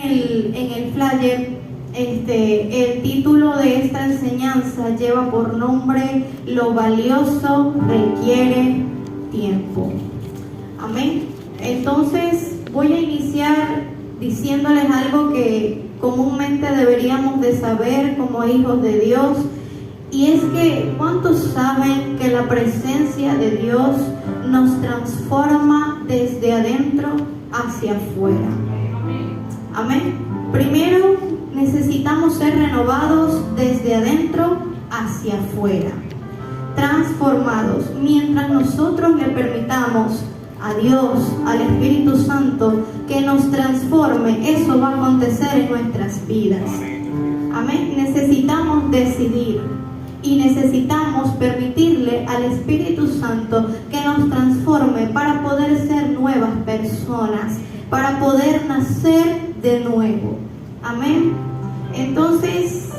En el flyer, el título de esta enseñanza lleva por nombre "Lo valioso requiere tiempo". Amén. Entonces voy a iniciar diciéndoles algo que comúnmente deberíamos de saber como hijos de Dios, y es que ¿cuántos saben que la presencia de Dios nos transforma desde adentro hacia afuera? Amén. Primero necesitamos ser renovados desde adentro hacia afuera, transformados. Mientras nosotros le permitamos a Dios, al Espíritu Santo, que nos transforme, eso va a acontecer en nuestras vidas. Amén. Necesitamos decidir y necesitamos permitirle al Espíritu Santo que nos transforme para poder ser nuevas personas, para poder nacer de nuevo. Amén. Entonces,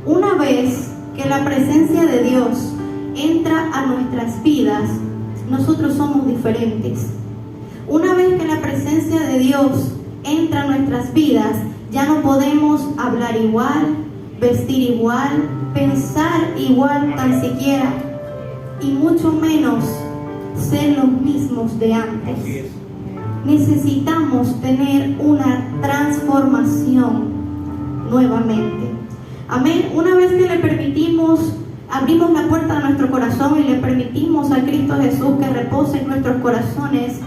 una vez que la presencia de Dios entra a nuestras vidas, nosotros somos diferentes. Una vez que la presencia de Dios entra a nuestras vidas, ya no podemos hablar igual, vestir igual, pensar igual tan siquiera, y mucho menos ser los mismos de antes. Necesitamos tener una transformación nuevamente. Amén. Una vez que le permitimos, abrimos la puerta de nuestro corazón y le permitimos a Cristo Jesús que repose en nuestros corazones,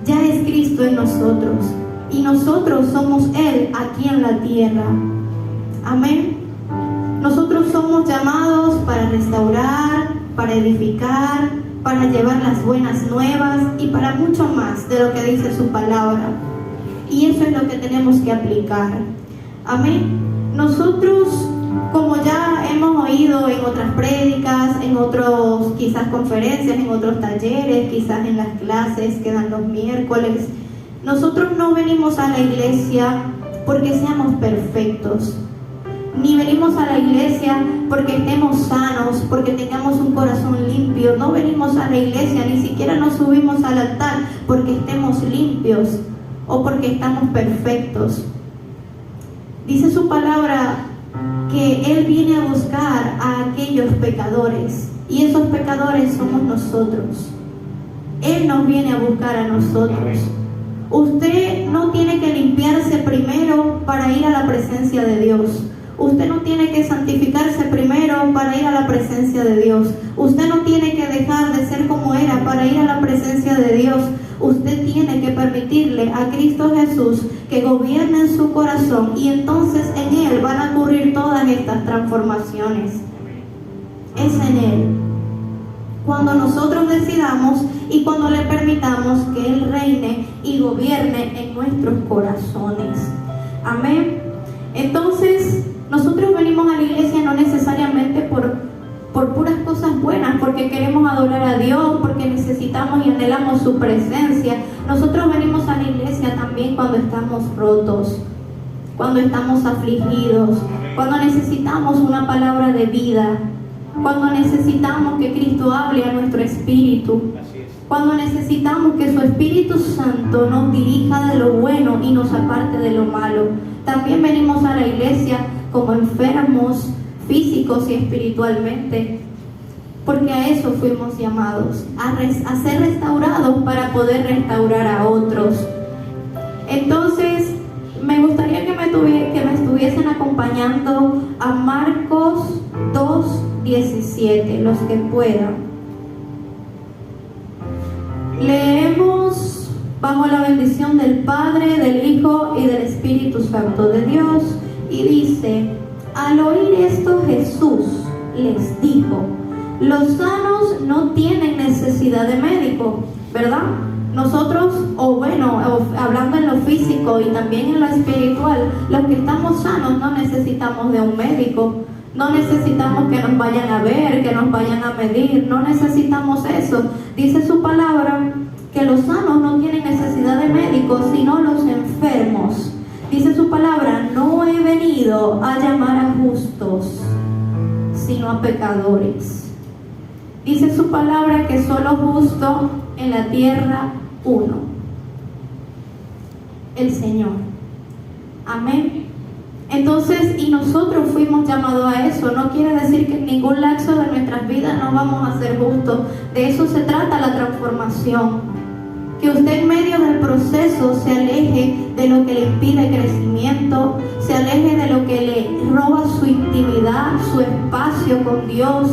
ya es Cristo en nosotros y nosotros somos Él aquí en la tierra. Amén. Nosotros somos llamados para restaurar, para edificar, para llevar las buenas nuevas y para mucho más de lo que dice su palabra. Y eso es lo que tenemos que aplicar. Amén. Nosotros, como ya hemos oído en otras prédicas, en otros quizás conferencias, en otros talleres, quizás en las clases que dan los miércoles, nosotros no venimos a la iglesia porque seamos perfectos, ni venimos a la iglesia porque estemos sanos, porque tengamos un corazón limpio. No venimos a la iglesia, ni siquiera nos subimos al altar porque estemos limpios o porque estamos perfectos. Dice su palabra que Él viene a buscar a aquellos pecadores, y esos pecadores somos nosotros. Él nos viene a buscar a nosotros. Usted no tiene que limpiarse primero para ir a la presencia de Dios. Usted no tiene que santificarse primero para ir a la presencia de Dios. Usted no tiene que dejar de ser como era para ir a la presencia de Dios. Usted tiene que permitirle a Cristo Jesús que gobierne en su corazón, y entonces en Él van a ocurrir todas estas transformaciones. Es en Él. Cuando nosotros decidamos y cuando le permitamos que Él reine y gobierne en nuestros corazones. Amén. Entonces, nosotros venimos a la iglesia no necesariamente por puras cosas buenas, porque queremos adorar a Dios, porque necesitamos y anhelamos su presencia. Nosotros venimos a la iglesia también cuando estamos rotos, cuando estamos afligidos, cuando necesitamos una palabra de vida, cuando necesitamos que Cristo hable a nuestro espíritu, cuando necesitamos que su Espíritu Santo nos dirija de lo bueno y nos aparte de lo malo. También venimos a la iglesia como enfermos físicos y espiritualmente, porque a eso fuimos llamados, a ser restaurados para poder restaurar a otros. Entonces, me gustaría que me estuviesen acompañando a Marcos 2:17, los que puedan. Leemos bajo la bendición del Padre, del Hijo y del Espíritu Santo de Dios, y dice: al oír esto, Jesús les dijo: los sanos no tienen necesidad de médico, ¿verdad? Nosotros, hablando en lo físico y también en lo espiritual, los que estamos sanos no necesitamos de un médico. No necesitamos que nos vayan a ver, que nos vayan a medir, no necesitamos eso. Dice su palabra que los sanos no tienen necesidad de médicos, sino los enfermos. Dice su palabra: no he venido a llamar a justos, sino a pecadores. Dice su palabra que solo justo en la tierra uno, el Señor. Amén. Entonces, y nosotros fuimos llamados a eso. No quiere decir que en ningún lapso de nuestras vidas no vamos a ser justos. De eso se trata la transformación. Que usted en medio del proceso se aleje de lo que le impide crecimiento, se aleje de lo que le roba su intimidad, su espacio con Dios.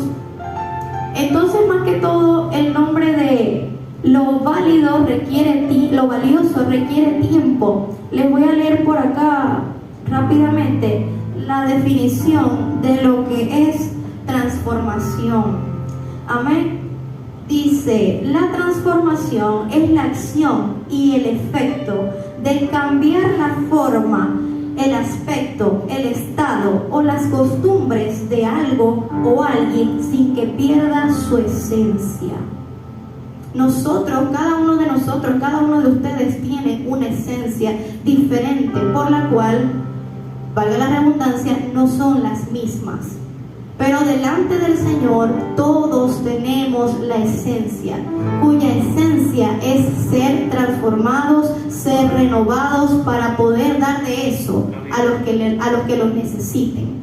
Entonces, más que todo, el nombre de lo válido requiere lo valioso requiere tiempo. Les voy a leer por acá rápidamente la definición de lo que es transformación. Amén. Dice, la transformación es la acción y el efecto de cambiar la forma, el aspecto, el estado o las costumbres de algo o alguien sin que pierda su esencia. Cada uno de ustedes tiene una esencia diferente por la cual, valga la redundancia, no son las mismas. Pero delante del Señor todos tenemos la esencia, cuya esencia es ser transformados, ser renovados para poder dar de eso a los que lo necesiten.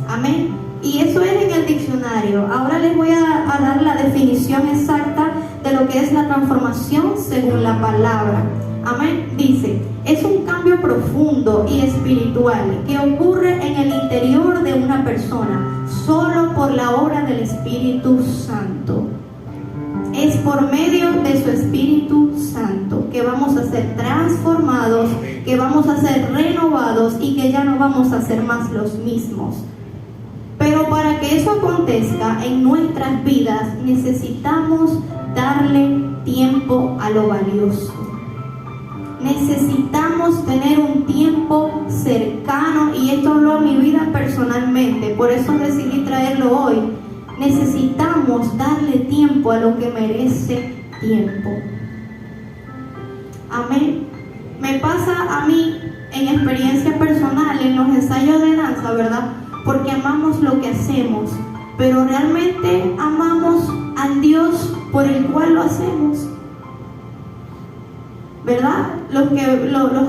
Amén. Y eso es en el diccionario. Ahora les voy a dar la definición exacta de lo que es la transformación según la palabra. Amén. Dice, es un cambio profundo y espiritual que ocurre en el interior de una persona solo por la obra del Espíritu Santo. Es por medio de su Espíritu Santo que vamos a ser transformados, que vamos a ser renovados y que ya no vamos a ser más los mismos. Pero para que eso acontezca en nuestras vidas necesitamos darle tiempo a lo valioso. Necesitamos tener un tiempo cercano, y esto hablo en mi vida personalmente, por eso decidí traerlo hoy. Necesitamos darle tiempo a lo que merece tiempo. Amén. Me pasa a mí en experiencia personal, en los ensayos de danza, ¿verdad? Porque amamos lo que hacemos, pero realmente amamos al Dios por el cual lo hacemos, ¿verdad? Los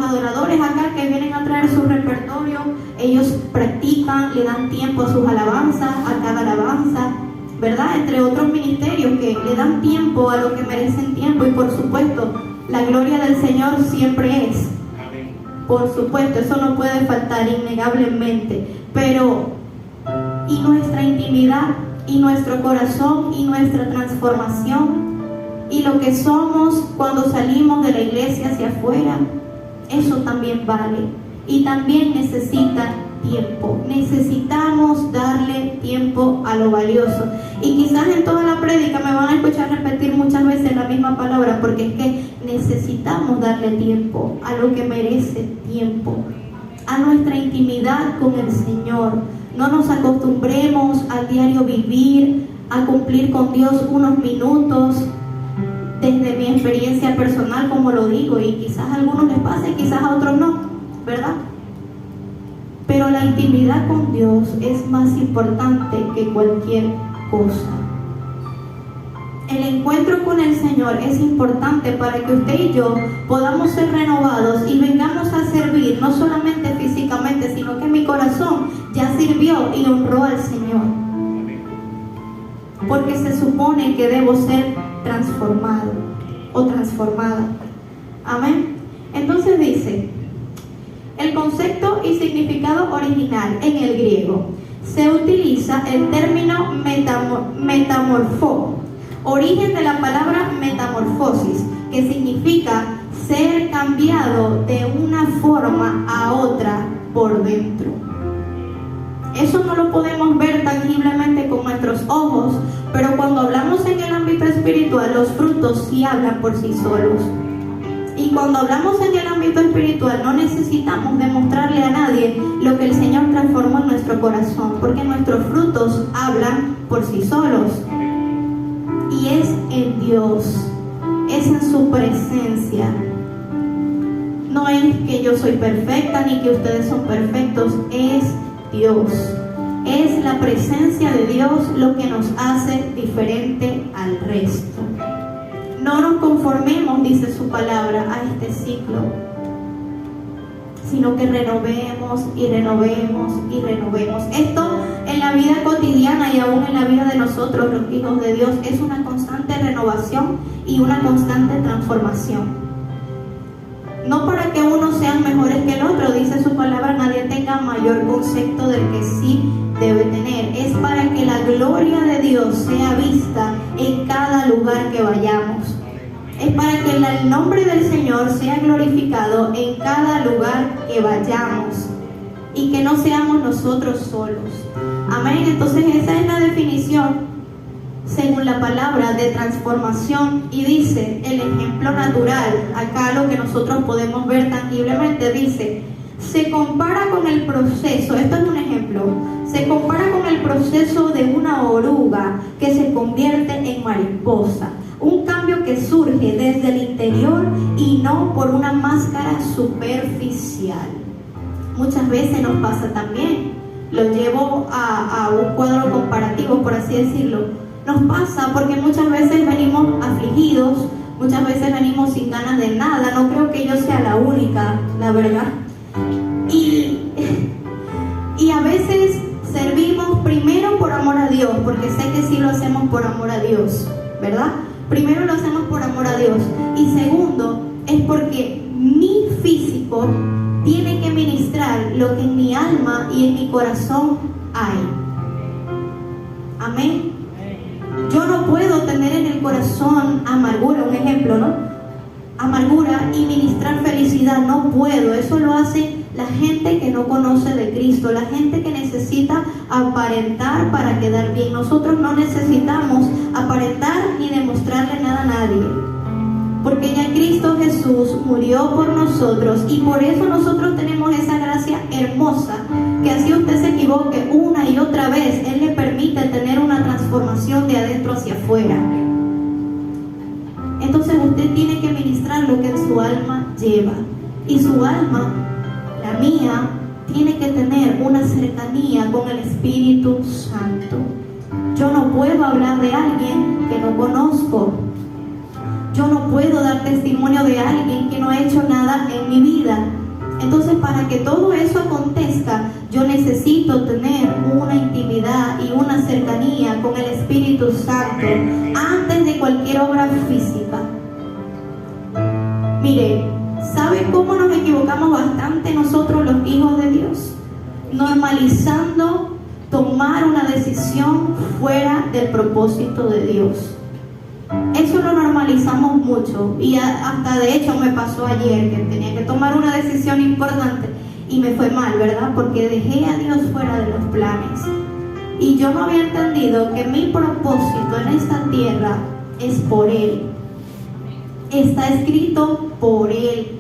adoradores acá que vienen a traer su repertorio, ellos practican, le dan tiempo a sus alabanzas, a cada alabanza, ¿verdad? Entre otros ministerios que le dan tiempo a lo que merecen tiempo, y por supuesto, la gloria del Señor siempre es. Por supuesto, eso no puede faltar innegablemente, pero ¿y nuestra intimidad? ¿Y nuestro corazón? ¿Y nuestra transformación? ¿Y lo que somos cuando salimos de la iglesia hacia afuera? Eso también vale, y también necesita tiempo. Necesitamos darle tiempo a lo valioso. Y quizás en toda la prédica me van a escuchar repetir muchas veces la misma palabra, porque es que necesitamos darle tiempo a lo que merece tiempo, a nuestra intimidad con el Señor. No nos acostumbremos al diario vivir, a cumplir con Dios unos minutos. Desde mi experiencia personal, como lo digo, y quizás a algunos les pase, quizás a otros no, ¿verdad? Pero la intimidad con Dios es más importante que cualquier cosa. El encuentro con el Señor es importante para que usted y yo podamos ser renovados y vengamos a servir, no solamente físicamente, sino que mi corazón ya sirvió y honró al Señor. Porque se supone que debo ser transformado o transformada. Amén. Entonces dice, el concepto y significado original en el griego se utiliza el término metamorfo, origen de la palabra metamorfosis, que significa ser cambiado de una forma a otra por dentro. Eso no lo podemos ver tangiblemente con nuestros ojos, pero cuando hablamos en el ámbito espiritual, los frutos sí hablan por sí solos. Y cuando hablamos en el ámbito espiritual, no necesitamos demostrarle a nadie lo que el Señor transformó en nuestro corazón, porque nuestros frutos hablan por sí solos. Y es en Dios, es en su presencia. No es que yo soy perfecta ni que ustedes son perfectos, es Dios. Es la presencia de Dios lo que nos hace diferente al resto. No nos conformemos, dice su palabra, a este ciclo, sino que renovemos y renovemos y renovemos. Esto en la vida cotidiana y aún en la vida de nosotros, los hijos de Dios, es una constante renovación y una constante transformación. No para que unos sean mejores que el otro, dice su palabra, nadie tenga mayor concepto del que sí debe tener. Es para que la gloria de Dios sea vista en cada lugar que vayamos. Es para que el nombre del Señor sea glorificado en cada lugar que vayamos y que no seamos nosotros solos. Amén. Entonces esa es la definición según la palabra de transformación, y dice el ejemplo natural. Acá lo que nosotros podemos ver tangiblemente dice: se compara con el proceso, esto es un ejemplo, se compara con el proceso de una oruga que se convierte en mariposa. Un cambio que surge desde el interior y no por una máscara superficial. Muchas veces nos pasa también, lo llevo a un cuadro comparativo, por así decirlo. Nos pasa porque muchas veces venimos afligidos, muchas veces venimos sin ganas de nada. No creo que yo sea la única, la verdad. Y a veces servimos primero por amor a Dios, porque sé que sí lo hacemos por amor a Dios, ¿verdad? Primero lo hacemos por amor a Dios. Y segundo, es porque mi físico tiene que ministrar lo que en mi alma y en mi corazón hay. Amén. Yo no puedo tener en el corazón amargura, un ejemplo, ¿no? Amargura y ministrar felicidad, no puedo. Eso lo hace la gente que no conoce de Cristo, la gente que necesita aparentar para quedar bien. Nosotros no necesitamos aparentar ni demostrarle nada a nadie, porque ya Cristo Jesús murió por nosotros, y por eso nosotros tenemos esa gracia hermosa, que así usted se equivoque una y otra vez, Él le permite tener una transformación de adentro hacia afuera. Entonces usted tiene que ministrar lo que en su alma lleva, y su alma, la mía, tiene que tener una cercanía con el Espíritu Santo. Yo no puedo hablar de alguien que no conozco. Yo no puedo dar testimonio de alguien que no ha hecho nada en mi vida. Entonces, para que todo eso acontezca, yo necesito tener una intimidad y una cercanía con el Espíritu Santo antes de cualquier obra física. Mire, ¿sabe cómo nos equivocamos bastante nosotros los hijos de Dios? Normalizando tomar una decisión fuera del propósito de Dios. Eso lo normalizamos mucho, y hasta de hecho me pasó ayer que tenía que tomar una decisión importante y me fue mal, ¿verdad? Porque dejé a Dios fuera de los planes, y yo no había entendido que mi propósito en esta tierra es por Él. Está escrito por Él,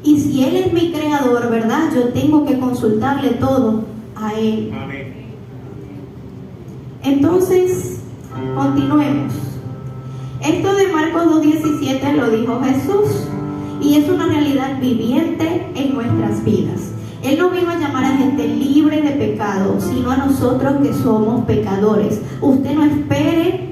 y si Él es mi creador, ¿verdad? Yo tengo que consultarle todo a Él. Entonces, continuemos. Esto de Marcos 2:17 lo dijo Jesús, y es una realidad viviente en nuestras vidas. Él no vino a llamar a gente libre de pecado, sino a nosotros que somos pecadores. Usted no espere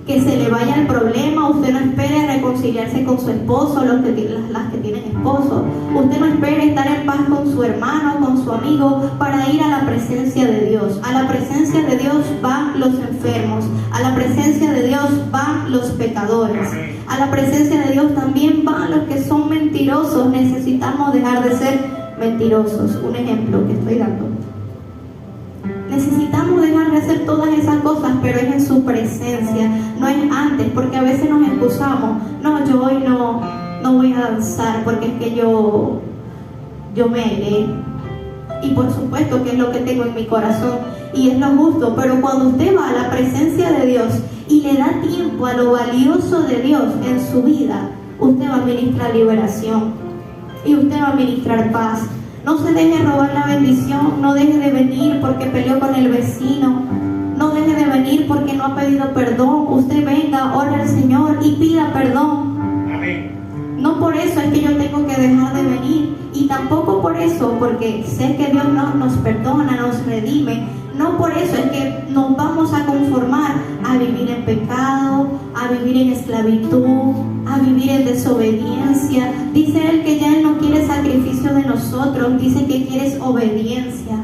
que se le vaya el problema, usted no espere reconciliarse con su esposo, las que tienen esposo. Usted no espere estar en paz con su hermano, con su amigo, para ir a la presencia de Dios. A la presencia de Dios van los enfermos, a la presencia de Dios van los pecadores, a la presencia de Dios también van los que son mentirosos. Necesitamos dejar de ser mentirosos. Un ejemplo que estoy dando. Necesitamos dejar de hacer todas esas cosas, pero es en su presencia, no es antes, porque a veces nos excusamos. No, yo hoy no voy a danzar porque es que yo me airé. Y por supuesto que es lo que tengo en mi corazón y es lo justo, pero cuando usted va a la presencia de Dios y le da tiempo a lo valioso de Dios en su vida, usted va a ministrar liberación y usted va a ministrar paz. No se deje robar la bendición, no deje de venir porque peleó con el vecino, no deje de venir porque no ha pedido perdón. Usted venga, ore al Señor y pida perdón. Amén. No por eso es que yo tengo que dejar de venir, y tampoco por eso, porque sé que Dios nos perdona, nos redime, No por eso es que nos vamos a conformar a vivir en pecado, a vivir en esclavitud, a vivir en desobediencia. Dice Él que ya Él no quiere sacrificio de nosotros, dice que quiere obediencia.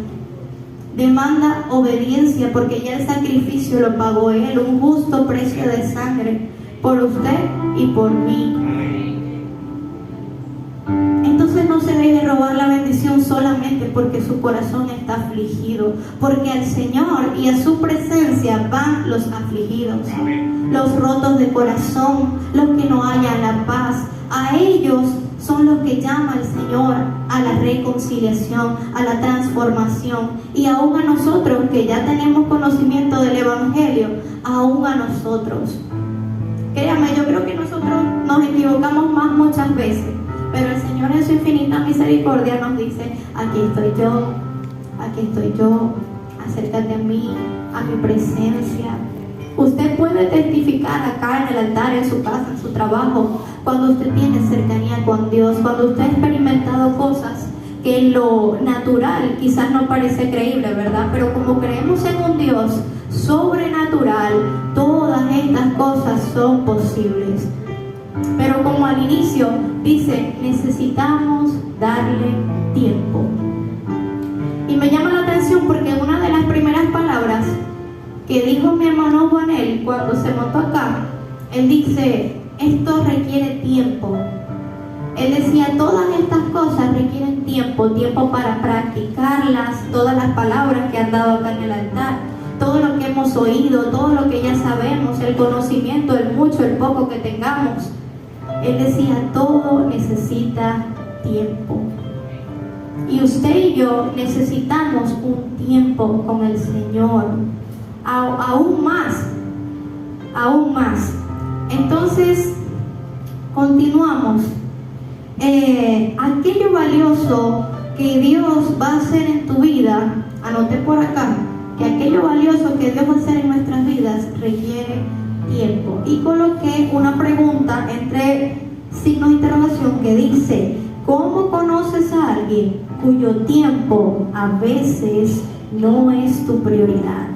Demanda obediencia porque ya el sacrificio lo pagó Él, un justo precio de sangre por usted y por mí. Entonces no se deje robar la bendición solamente porque su corazón está afligido, porque al Señor y a su presencia van los afligidos, los rotos de corazón, los que no hallan la paz. A ellos son los que llama el Señor a la reconciliación, a la transformación. Y aún a nosotros que ya tenemos conocimiento del Evangelio, aún a nosotros. Créame, yo creo que nosotros nos equivocamos más muchas veces, pero el Señor en su infinita misericordia nos dice: aquí estoy yo, acércate a mí, a mi presencia. Usted puede testificar acá en el altar, en su casa, en su trabajo, cuando usted tiene cercanía con Dios, cuando usted ha experimentado cosas que en lo natural quizás no parece creíble, ¿verdad? Pero como creemos en un Dios sobrenatural, todas estas cosas son posibles. Pero como al inicio dice, necesitamos darle tiempo. Y me llama la atención porque una de las primeras palabras que dijo mi hermano Juanel cuando se montó acá, él dice: esto requiere tiempo. Él decía: todas estas cosas requieren tiempo, tiempo para practicarlas, todas las palabras que han dado acá en el altar, todo lo que hemos oído, todo lo que ya sabemos, el conocimiento, el mucho, el poco que tengamos. Él decía: todo necesita tiempo. Y usted y yo necesitamos un tiempo con el Señor, aún más. Entonces, continuamos. Aquello valioso que Dios va a hacer en tu vida, anoté por acá, que aquello valioso que Dios va a hacer en nuestras vidas requiere tiempo. Y coloqué una pregunta entre signos de interrogación que dice: ¿cómo conoces a alguien cuyo tiempo a veces no es tu prioridad?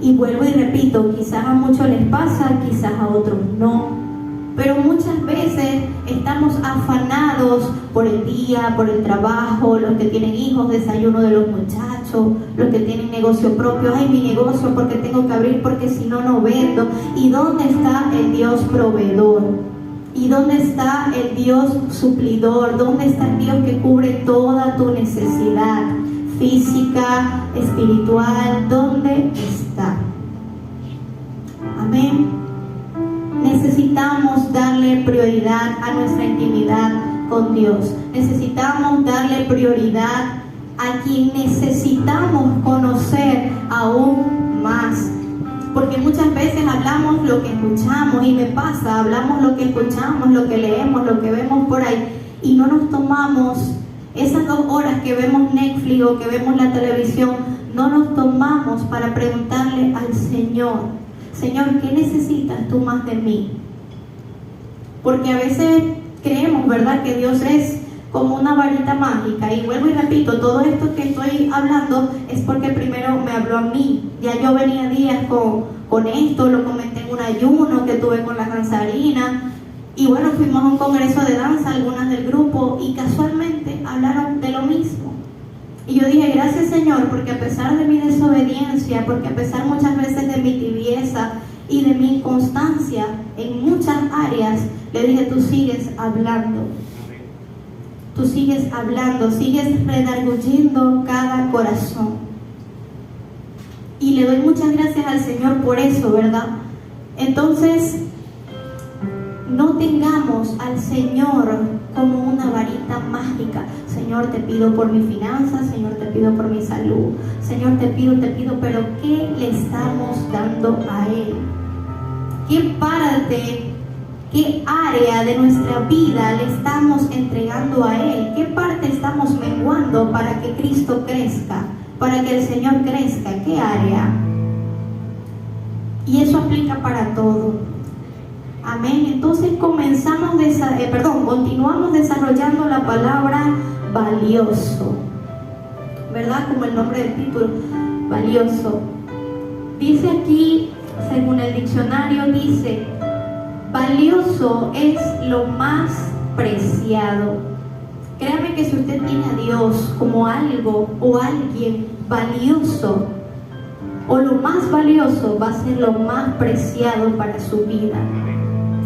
Y vuelvo y repito, quizás a muchos les pasa, quizás a otros no, pero muchas veces estamos afanados por el día, por el trabajo, los que tienen hijos, desayuno de los muchachos, los que tienen negocio propio: ay, mi negocio, porque tengo que abrir, porque si no, no vendo. ¿Y dónde está el Dios proveedor? ¿Y dónde está el Dios suplidor? ¿Dónde está el Dios que cubre toda tu necesidad física, espiritual? ¿Dónde está? Amén. Necesitamos darle prioridad a nuestra intimidad con Dios. Necesitamos darle prioridad a quien necesitamos conocer aún más. Porque muchas veces hablamos lo que escuchamos, y me pasa, hablamos lo que escuchamos, lo que leemos, lo que vemos por ahí, y no nos tomamos esas 2 horas que vemos Netflix o que vemos la televisión, no nos tomamos para preguntarle al Señor: Señor, ¿qué necesitas tú más de mí? Porque a veces creemos, ¿verdad?, que Dios es como una varita mágica. Y vuelvo y repito, todo esto que estoy hablando es porque primero me habló a mí. Ya yo venía días con esto, lo comenté en un ayuno que tuve con la danzarina. Y bueno, fuimos a un congreso de danza, algunas del grupo, y casualmente hablaron de lo mismo. Y yo dije: gracias, Señor, porque a pesar de mi desobediencia, porque a pesar muchas veces de mi tibieza y de mi inconstancia en muchas áreas, le dije: tú sigues hablando. Tú sigues hablando, sigues redarguyendo cada corazón. Y le doy muchas gracias al Señor por eso, ¿verdad? Entonces, no tengamos al Señor como una varita mágica. Señor, te pido por mis finanzas, Señor, te pido por mi salud, Señor, te pido, pero ¿qué le estamos dando a Él? ¿Qué parte, qué área de nuestra vida le estamos entregando a Él? ¿Qué parte estamos menguando para que Cristo crezca, para que el Señor crezca? ¿Qué área? Y eso aplica para todo. Amén. Entonces continuamos desarrollando la palabra valioso. ¿verdad? Como el nombre del título, valioso. Dice aquí, según el diccionario, dice, valioso es lo más preciado. Créame que si usted tiene a Dios como algo o alguien valioso, o lo más valioso, va a ser lo más preciado para su vida.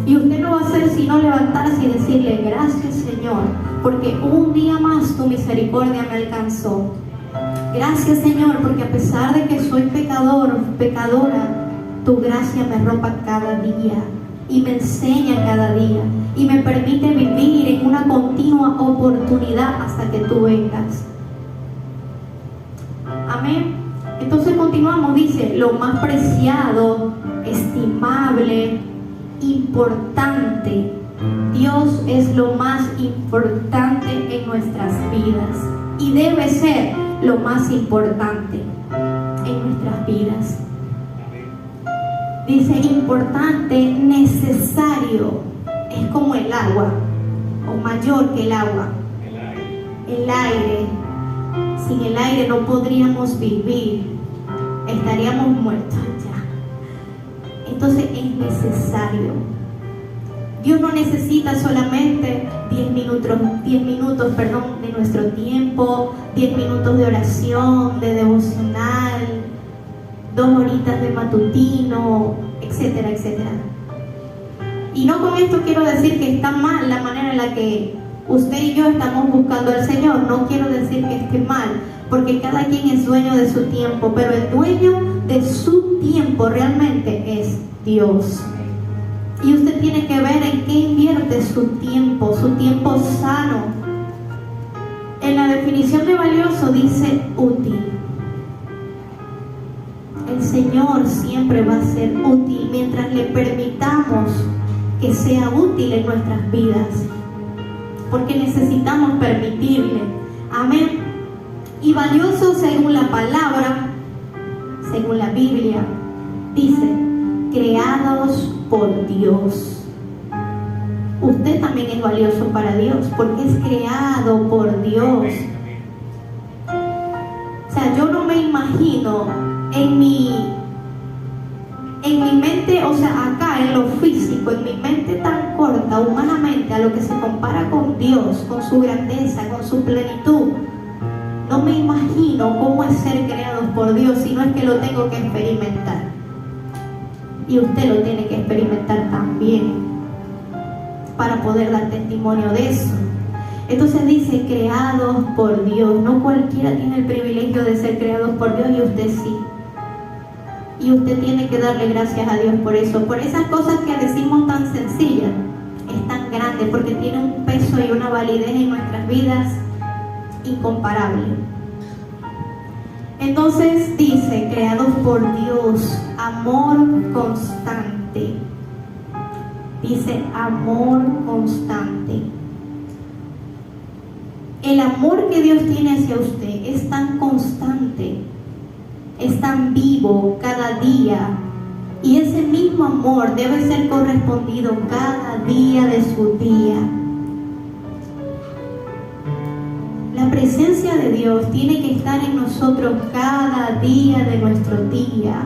Y usted no va a hacer sino levantarse y decirle, gracias Señor, porque un día más tu misericordia me alcanzó. Gracias Señor, porque a pesar de que soy pecador, pecadora, tu gracia me ropa cada día y me enseña cada día y me permite vivir en una continua oportunidad hasta que tú vengas. Amén. Entonces continuamos, dice, lo más preciado, estimable, importante. Dios es lo más importante en nuestras vidas y debe ser lo más importante en nuestras vidas. Dice importante, necesario, es como el agua o mayor que el agua. El aire, sin el aire no podríamos vivir, estaríamos muertos ya. Entonces es necesario. Dios no necesita solamente 10 minutos, de nuestro tiempo, 10 minutos de oración, de devocional, 2 horitas de matutino, etcétera, etcétera. Y no con esto quiero decir que está mal la manera en la que usted y yo estamos buscando al Señor. No quiero decir que esté mal, porque cada quien es dueño de su tiempo, pero el dueño de su tiempo realmente es Dios. Y usted tiene que ver en qué invierte su tiempo sano. En la definición de valioso dice útil. El Señor siempre va a ser útil mientras le permitamos que sea útil en nuestras vidas, porque necesitamos permitirle. Amén. Y valioso, según la palabra, según la Biblia, dice, creados por Dios. Usted también es valioso para Dios porque es creado por Dios. O sea, yo no me imagino en mi mente, o sea, acá en lo físico, en mi mente tan corta humanamente a lo que se compara con Dios, con su grandeza, con su plenitud. No me imagino cómo es ser creados por Dios, sino es que lo tengo que experimentar. Y usted lo tiene que experimentar también para poder dar testimonio de eso. Entonces dice, creados por Dios. No cualquiera tiene el privilegio de ser creados por Dios y usted sí. Y usted tiene que darle gracias a Dios por eso. Por esas cosas que decimos tan sencillas, es tan grande porque tiene un peso y una validez en nuestras vidas incomparable. Entonces dice, creados por Dios, amor constante. Dice, amor constante. El amor que Dios tiene hacia usted es tan constante, es tan vivo cada día, y ese mismo amor debe ser correspondido cada día de su día. La presencia de Dios tiene que estar en nosotros cada día de nuestro día.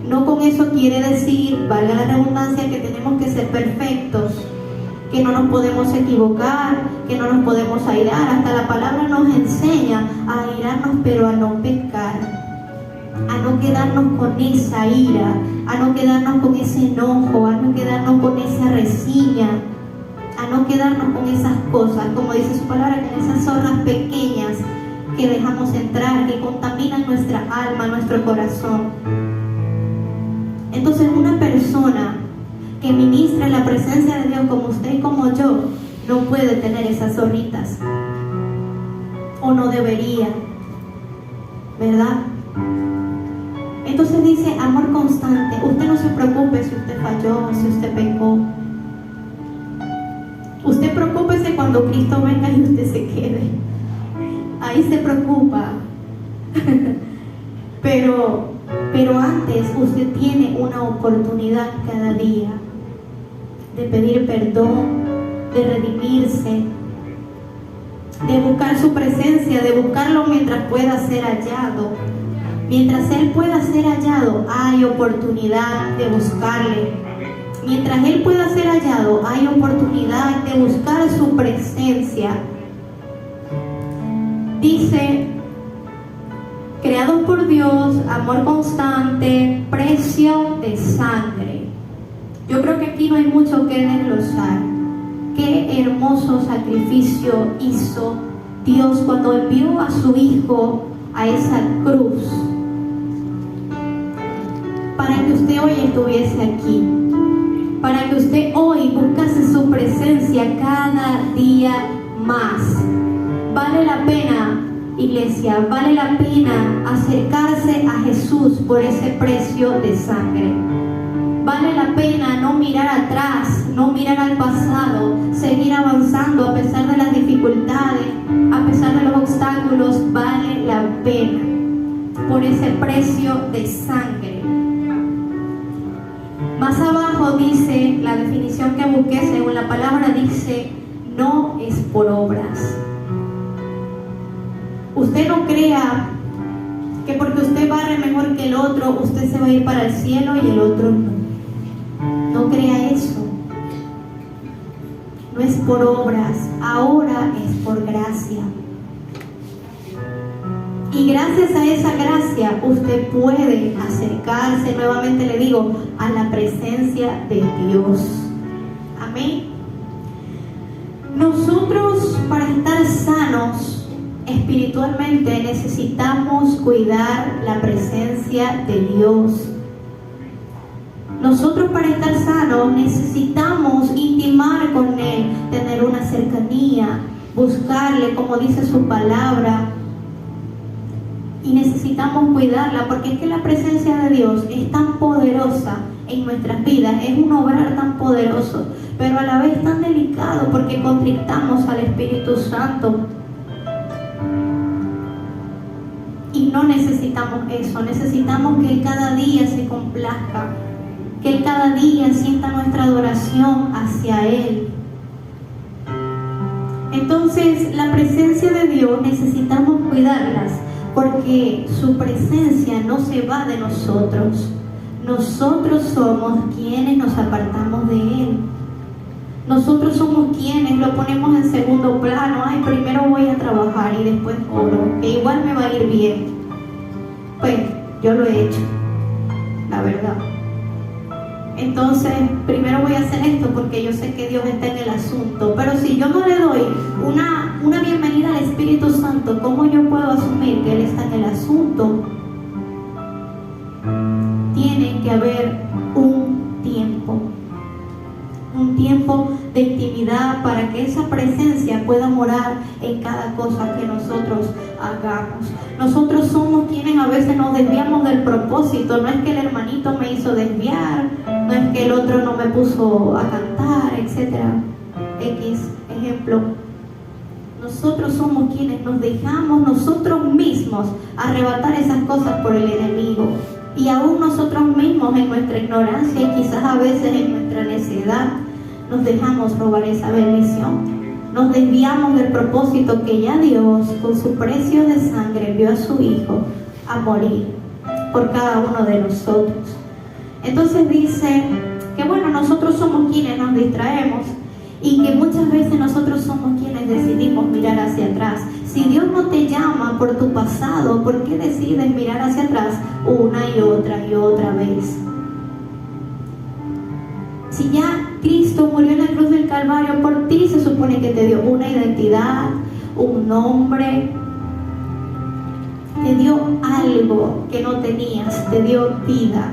No con eso quiere decir, valga la redundancia, que tenemos que ser perfectos, que no nos podemos equivocar, que no nos podemos airar. Hasta la palabra nos enseña a airarnos, pero a no pecar, a no quedarnos con esa ira, a no quedarnos con ese enojo, a no quedarnos con esa rencilla, a no quedarnos con esas cosas, como dice su palabra, con esas zorras pequeñas que dejamos entrar, que contaminan nuestra alma, nuestro corazón. Entonces una persona que ministra la presencia de Dios como usted y como yo, no puede tener esas zorritas, o no debería, ¿verdad? Entonces dice amor constante. Usted no se preocupe si usted falló, si usted pecó. Usted preocúpese cuando Cristo venga y usted se quede. Ahí se preocupa. Pero antes usted tiene una oportunidad cada día de pedir perdón, de redimirse. de buscar su presencia, de buscarlo mientras pueda ser hallado. Mientras Él pueda ser hallado, hay oportunidad de buscarle. Mientras Él pueda ser hallado, hay oportunidad de buscar su presencia. Dice, creados por Dios, amor constante, precio de sangre. Yo creo que aquí no hay mucho que desglosar. Qué hermoso sacrificio hizo Dios cuando envió a su Hijo a esa cruz, para que usted hoy estuviese aquí, para que usted hoy buscase su presencia cada día más. Vale la pena, iglesia, vale la pena acercarse a Jesús por ese precio de sangre. Vale la pena no mirar atrás, no mirar al pasado, seguir avanzando a pesar de las dificultades, a pesar de los obstáculos. Vale la pena por ese precio de sangre. Más abajo dice, la definición que busqué según la palabra dice, no es por obras. Usted no crea que porque usted barre mejor que el otro, usted se va a ir para el cielo y el otro no. No crea eso. No es por obras, ahora es por gracia. Y gracias a esa gracia usted puede acercarse, nuevamente le digo, a la presencia de Dios. Amén. Nosotros, para estar sanos espiritualmente, necesitamos cuidar la presencia de Dios. Nosotros, para estar sanos, necesitamos intimar con Él, tener una cercanía, buscarle, como dice su palabra, y necesitamos cuidarla, porque es que la presencia de Dios es tan poderosa en nuestras vidas, es un obrar tan poderoso, pero a la vez tan delicado, porque contristamos al Espíritu Santo. Y no necesitamos eso, necesitamos que Él cada día se complazca, que Él cada día sienta nuestra adoración hacia Él. Entonces, la presencia de Dios necesitamos cuidarlas, porque su presencia no se va de nosotros. Nosotros somos quienes nos apartamos de Él. Nosotros somos quienes lo ponemos en segundo plano. Ay, primero voy a trabajar y después oro, que igual me va a ir bien. Pues yo lo he hecho, la verdad. Entonces, primero voy a hacer esto porque yo sé que Dios está en el asunto. Pero si yo no le doy una bienvenida al Espíritu Santo, ¿cómo yo puedo asumir que Él está en el asunto? Tiene que haber un tiempo de intimidad para que esa presencia pueda morar en cada cosa que nosotros hagamos. Nosotros somos quienes a veces nos desviamos del propósito. No es que el hermanito me hizo desviar, no es que el otro no me puso a cantar, etcétera. X ejemplo. Nosotros somos quienes nos dejamos nosotros mismos arrebatar esas cosas por el enemigo. Y aún nosotros mismos, en nuestra ignorancia y quizás a veces en nuestra necedad, nos dejamos robar esa bendición. Nos desviamos del propósito que ya Dios, con su precio de sangre, envió a su Hijo a morir por cada uno de nosotros. Entonces dice que bueno, nosotros somos quienes nos distraemos y que muchas veces nosotros somos quienes decidimos mirar hacia atrás. Si Dios no te llama por tu pasado, ¿por qué decides mirar hacia atrás una y otra vez? Si ya Cristo murió en la cruz del Calvario por ti, se supone que te dio una identidad, un nombre, te dio algo que no tenías, te dio vida.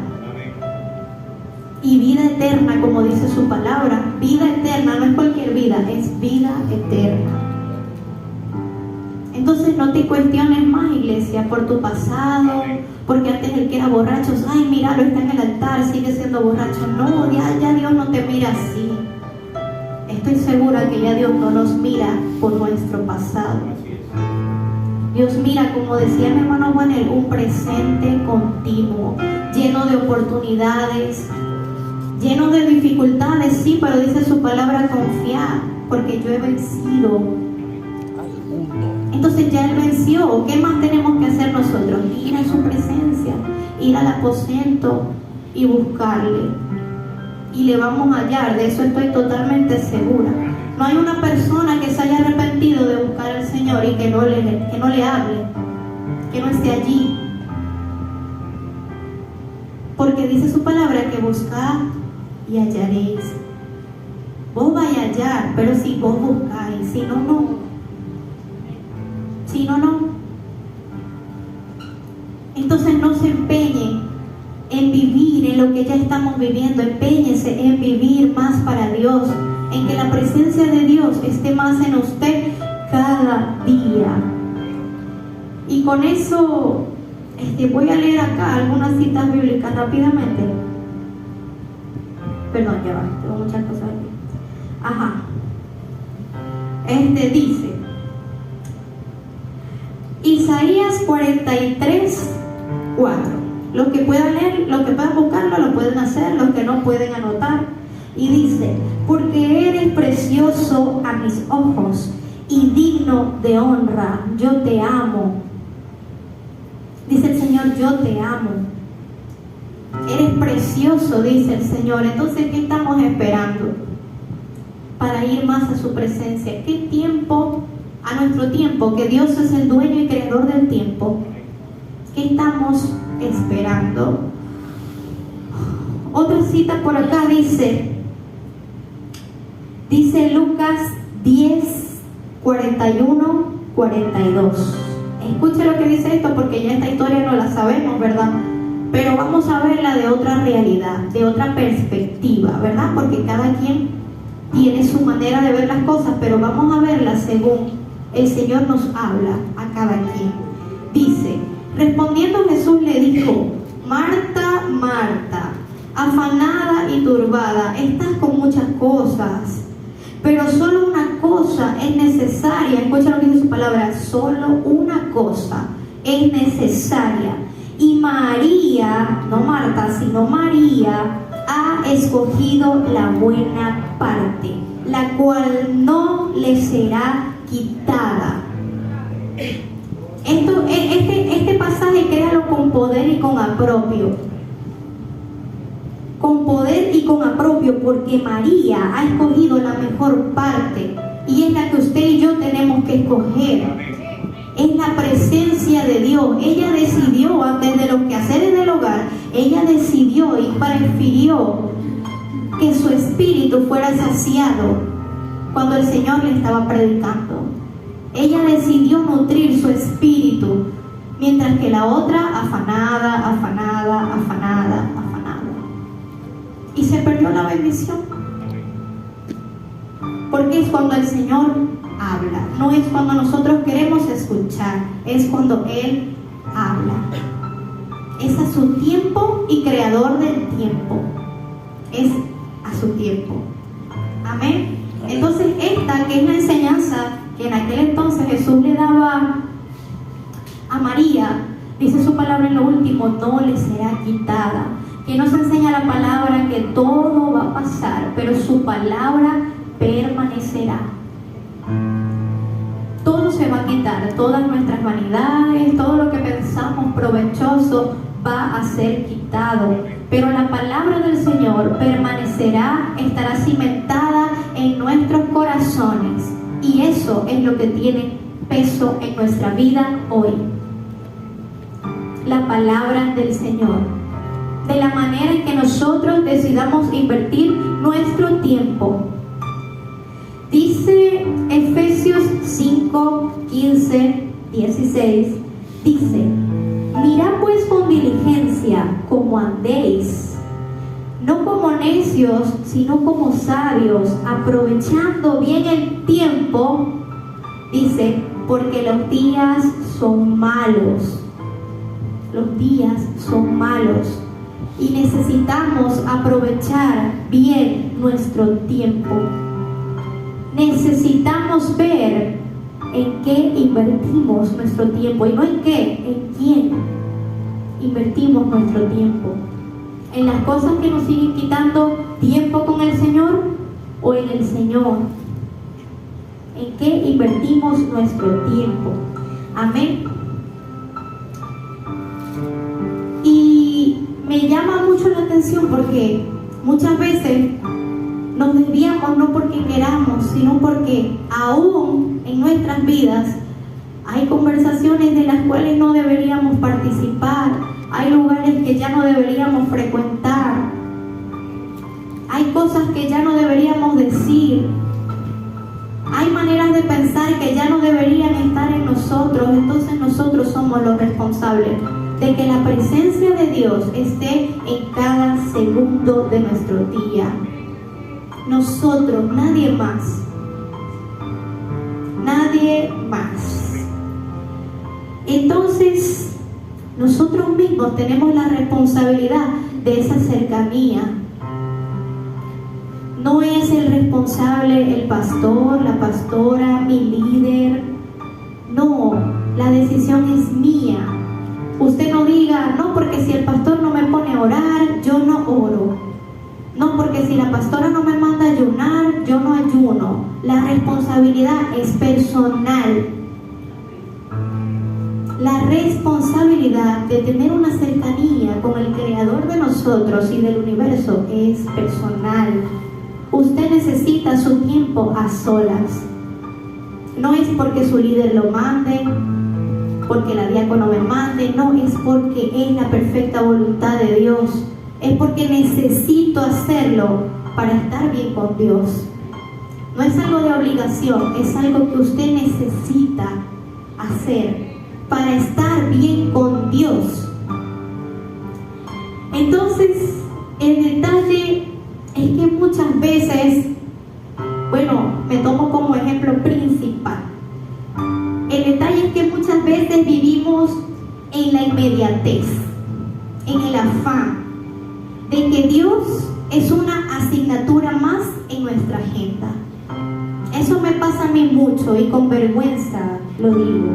Y vida eterna, como dice su palabra. Vida eterna, no es cualquier vida, es vida eterna. Entonces no te cuestiones más, iglesia, por tu pasado, porque antes el que era borracho, ay, míralo, está en el altar, sigue siendo borracho. No, ya Dios no te mira así. Estoy segura que ya Dios no nos mira por nuestro pasado. Dios mira, como decía mi hermano Juanel, un presente continuo, lleno de oportunidades, lleno de dificultades, sí, pero dice su palabra, confiar, porque yo he vencido Entonces ya Él venció. ¿Qué más tenemos que hacer nosotros? Ir a su presencia, ir al aposento y buscarle. Y le vamos a hallar, de eso estoy totalmente segura. No hay una persona que se haya arrepentido de buscar al Señor y que no le hable, que no esté allí. Porque dice su palabra que buscad y hallaréis. Vos vais a hallar, pero si vos buscáis, si no, no. Si no, no. Entonces no se empeñen en vivir en lo que ya estamos viviendo. Empeñense en vivir más para Dios, en que la presencia de Dios esté más en usted cada día. Y con eso voy a leer acá algunas citas bíblicas rápidamente. Perdón, ya va, tengo muchas cosas aquí. Ajá. Dice Isaías 43, 4. Los que puedan leer, los que puedan buscarlo, lo pueden hacer, los que no pueden anotar. Y dice: porque eres precioso a mis ojos y digno de honra, yo te amo. Dice el Señor: yo te amo. Eres precioso, dice el Señor. Entonces, ¿qué estamos esperando para ir más a su presencia? ¿Qué tiempo? A nuestro tiempo, que Dios es el dueño y creador del tiempo. ¿Qué estamos esperando? Otra cita por acá dice Lucas 10, 41, 42. Escuche lo que dice esto, porque ya esta historia no la sabemos, ¿verdad? Pero vamos a verla de otra realidad, de otra perspectiva, ¿verdad? Porque cada quien tiene su manera de ver las cosas, pero vamos a verla según el Señor nos habla a cada quien. Dice: respondiendo Jesús le dijo: Marta, Marta, afanada y turbada, estás con muchas cosas, pero solo una cosa es necesaria. Escucha lo que dice su palabra: solo una cosa es necesaria. Y María, no Marta, sino María, ha escogido la buena parte, la cual no le será quitada. Este pasaje créalo con poder y con apropio. Con poder y con apropio, porque María ha escogido la mejor parte, y es la que usted y yo tenemos que escoger. Es la presencia de Dios. Ella decidió, antes de los quehaceres del hogar, ella decidió y prefirió que su espíritu fuera saciado cuando el Señor le estaba predicando. Ella decidió nutrir su espíritu, mientras que la otra afanada. Y se perdió la bendición. Porque es cuando el Señor habla, no es cuando nosotros queremos escuchar, es cuando Él habla. Es a su tiempo y creador del tiempo. Es a su tiempo. Amén. Entonces esta, que es la enseñanza que en aquel entonces Jesús le daba a María, dice su palabra en lo último: no le será quitada. Que nos enseña la palabra que todo va a pasar, pero su palabra permanecerá. Todo se va a quitar, todas nuestras vanidades, todo lo que pensamos provechoso va a ser quitado, pero la palabra del Señor permanecerá, estará cimentada en nuestros corazones, y eso es lo que tiene peso en nuestra vida hoy. La palabra del Señor, de la manera en que nosotros decidamos invertir nuestro tiempo. Dice Efesios 5, 15, 16, dice: mirad pues con diligencia cómo andéis, no como necios, sino como sabios, aprovechando bien el tiempo. Dice: porque los días son malos. Los días son malos. Y necesitamos aprovechar bien nuestro tiempo. Necesitamos ver en qué invertimos nuestro tiempo, y no en qué, en quién invertimos nuestro tiempo. En las cosas que nos siguen quitando tiempo con el Señor, o en el Señor. en qué invertimos nuestro tiempo. Amén. Y me llama mucho la atención porque muchas veces nos desviamos no porque queramos, sino porque aún en nuestras vidas hay conversaciones de las cuales no deberíamos participar, hay lugares que ya no deberíamos frecuentar, hay cosas que ya no deberíamos decir, hay maneras de pensar que ya no deberían estar en nosotros. Entonces nosotros somos los responsables de que la presencia de Dios esté en cada segundo de nuestro día. Nosotros, nadie más. Nadie más. Entonces, nosotros mismos tenemos la responsabilidad de esa cercanía. No es el responsable el pastor, la pastora, mi líder. No, la decisión es mía. Usted no diga, no, porque si el pastor no me pone a orar, yo no oro. No, porque si la pastora no me manda a ayunar, yo no ayuno. La responsabilidad es personal. La responsabilidad de tener una cercanía con el Creador de nosotros y del universo es personal. Usted necesita su tiempo a solas. No es porque su líder lo mande, porque la diácono me mande, no, es porque es la perfecta voluntad de Dios. Es porque necesito hacerlo para estar bien con Dios. No es algo de obligación, es algo que usted necesita hacer para estar bien con Dios. Entonces, el detalle es que muchas veces, bueno, me tomo como ejemplo principal. El detalle es que muchas veces vivimos en la inmediatez, en el afán de que Dios es una asignatura más en nuestra agenda. Eso me pasa a mí mucho y con vergüenza lo digo.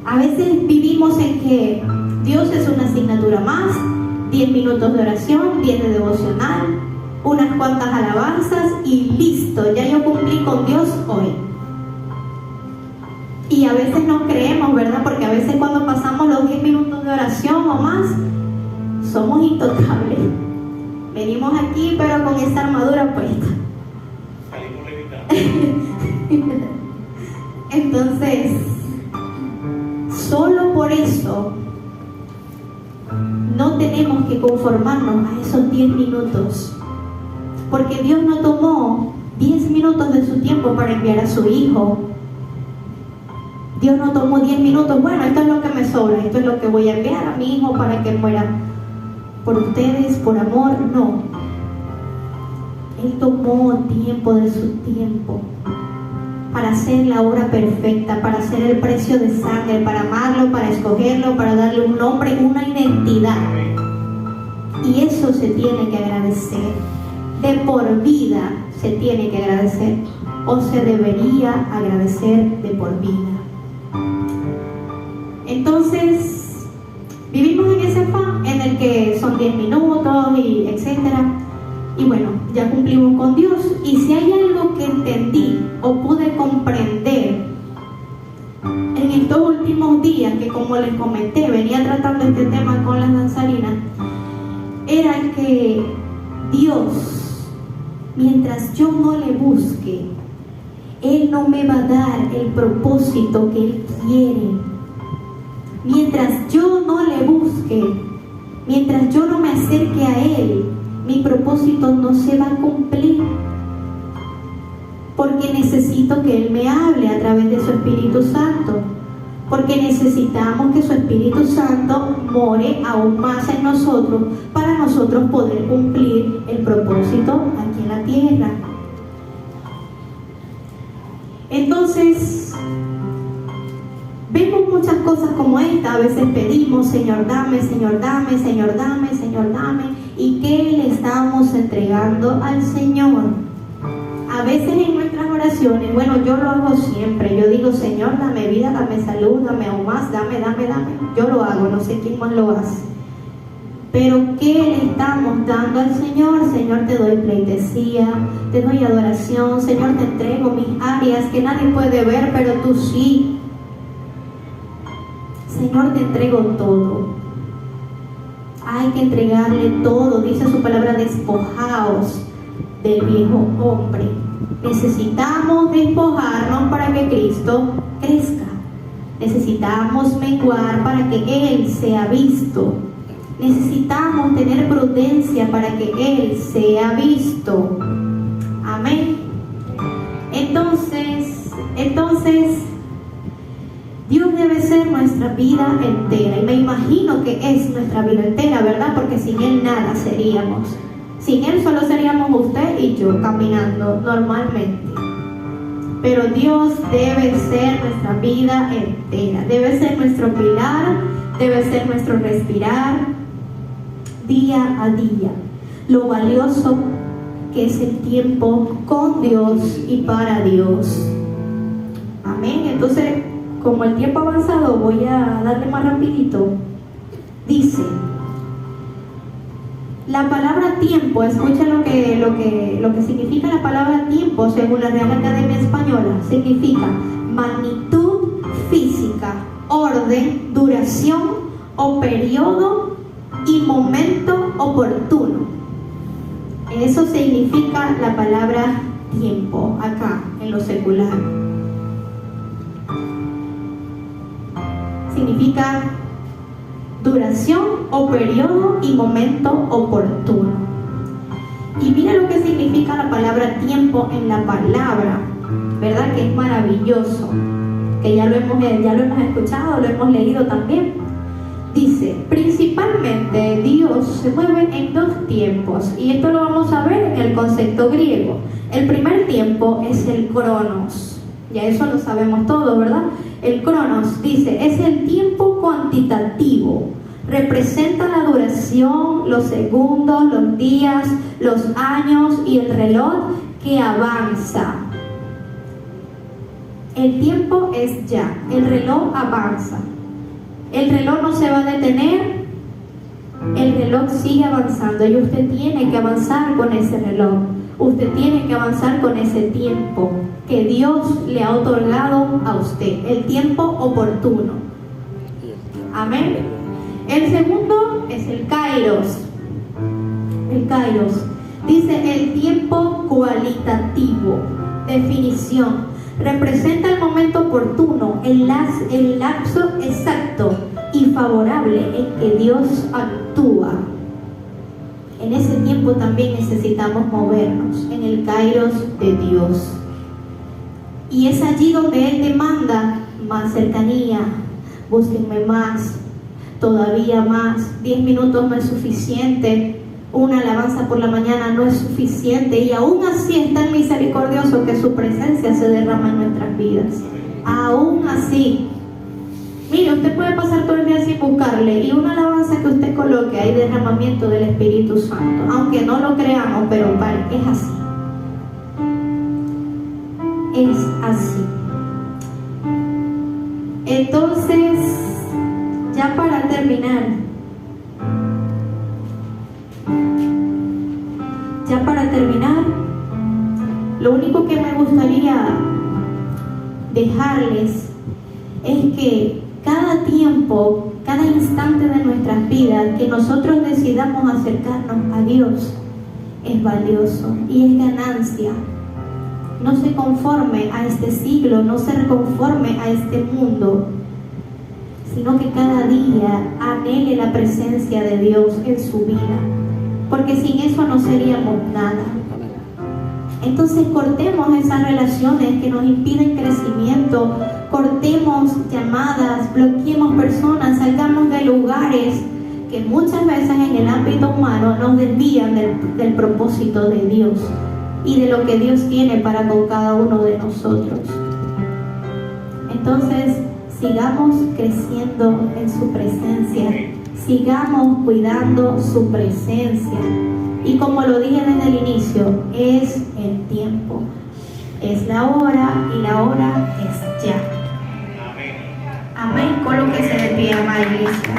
A veces vivimos en que Dios es una asignatura más, 10 minutos de oración, 10 de devocional, unas cuantas alabanzas y listo, ya yo cumplí con Dios hoy. Y a veces no creemos, ¿verdad? Porque a veces cuando pasamos los 10 minutos de oración o más, somos intocables. Venimos aquí pero con esta armadura puesta. Entonces, solo por eso no tenemos que conformarnos a esos 10 minutos, porque Dios no tomó 10 minutos de su tiempo para enviar a su Hijo. Dios no tomó 10 minutos, bueno, esto es lo que me sobra, esto es lo que voy a enviar a mi Hijo para que muera por ustedes, por amor. No, Él tomó tiempo de su tiempo para hacer la obra perfecta, para hacer el precio de sangre, para amarlo, para escogerlo, para darle un nombre, una identidad. Y eso se tiene que agradecer. De por vida se tiene que agradecer, o se debería agradecer de por vida. Entonces, vivimos en ese afán en el que son 10 minutos y etcétera. Y bueno, ya cumplimos con Dios. Y si hay algo que entendí o pude comprender en estos últimos días, que como les comenté, venía tratando este tema con las danzarinas, era que Dios, mientras yo no le busque, Él no me va a dar el propósito que Él quiere. Mientras yo no le busque, mientras yo no me acerque a Él, mi propósito no se va a cumplir, porque necesito que Él me hable a través de su Espíritu Santo, porque necesitamos que su Espíritu Santo more aún más en nosotros para nosotros poder cumplir el propósito aquí en la tierra. Entonces, vemos muchas cosas como esta. A veces pedimos, Señor dame, Señor dame, Señor dame, Señor dame. ¿Y qué le estamos entregando al Señor? A veces en nuestras oraciones, bueno, yo lo hago siempre. Yo digo, Señor, dame vida, dame salud, dame aún más, dame. Yo lo hago, no sé quién más lo hace. Pero ¿qué le estamos dando al Señor? Señor, te doy pleitesía, te doy adoración. Señor, te entrego mis áreas que nadie puede ver, pero tú sí. Señor, te entrego todo. Hay que entregarle todo. Dice su palabra, despojaos del viejo hombre. Necesitamos despojarnos para que Cristo crezca. Necesitamos menguar para que Él sea visto. Necesitamos tener prudencia para que Él sea visto. Amén. Entonces, Dios debe ser nuestra vida entera. Y me imagino que es nuestra vida entera, ¿verdad? Porque sin Él nada seríamos. Sin Él solo seríamos usted y yo caminando normalmente. Pero Dios debe ser nuestra vida entera. Debe ser nuestro pilar, debe ser nuestro respirar día a día. Lo valioso que es el tiempo con Dios y para Dios. Amén. Entonces, como el tiempo ha avanzado, voy a darle más rapidito. Dice, la palabra tiempo, escucha lo que significa la palabra tiempo según la Real Academia Española. Significa magnitud física, orden, duración o periodo y momento oportuno. Eso significa la palabra tiempo acá en lo secular. Significa duración o periodo y momento oportuno. Y mira lo que significa la palabra tiempo en la palabra, ¿verdad? Que es maravilloso, que ya lo hemos escuchado, lo hemos leído también. Dice, principalmente Dios se mueve en dos tiempos, y esto lo vamos a ver en el concepto griego. El primer tiempo es el cronos, ya eso lo sabemos todos, ¿verdad? El cronos, dice, es el tiempo cuantitativo, representa la duración, los segundos, los días, los años y el reloj que avanza. El tiempo es ya, el reloj avanza. El reloj no se va a detener, el reloj sigue avanzando y usted tiene que avanzar con ese reloj. Usted tiene que avanzar con ese tiempo que Dios le ha otorgado a usted, el tiempo oportuno. Amén. El segundo es el kairos. El kairos dice el tiempo cualitativo. Definición: representa el momento oportuno, el lapso exacto y favorable en que Dios actúa. En ese tiempo también necesitamos movernos en el kairos de Dios. Y es allí donde Él demanda más cercanía. Búsquenme más, todavía más. 10 minutos no es suficiente. Una alabanza por la mañana no es suficiente. Y aún así es tan misericordioso que su presencia se derrama en nuestras vidas. Aún así. Mire, usted puede pasar todo el día sin buscarle, y una alabanza que usted coloque, hay derramamiento del Espíritu Santo. Aunque no lo creamos, pero es así. Es así. Entonces, ya para terminar, lo único que me gustaría dejarles es que cada tiempo, cada instante de nuestras vidas que nosotros decidamos acercarnos a Dios es valioso y es ganancia. No se conforme a este siglo, no se conforme a este mundo, sino que cada día anhele la presencia de Dios en su vida, porque sin eso no seríamos nada. Entonces cortemos esas relaciones que nos impiden crecimiento, cortemos llamadas, bloqueemos personas, salgamos de lugares que muchas veces en el ámbito humano nos desvían del propósito de Dios y de lo que Dios tiene para con cada uno de nosotros. Entonces, sigamos creciendo en su presencia, sigamos cuidando su presencia. Y como lo dije desde el inicio, es el tiempo, es la hora, y la hora es ya. Amén. Colóquese de pie, amada iglesia.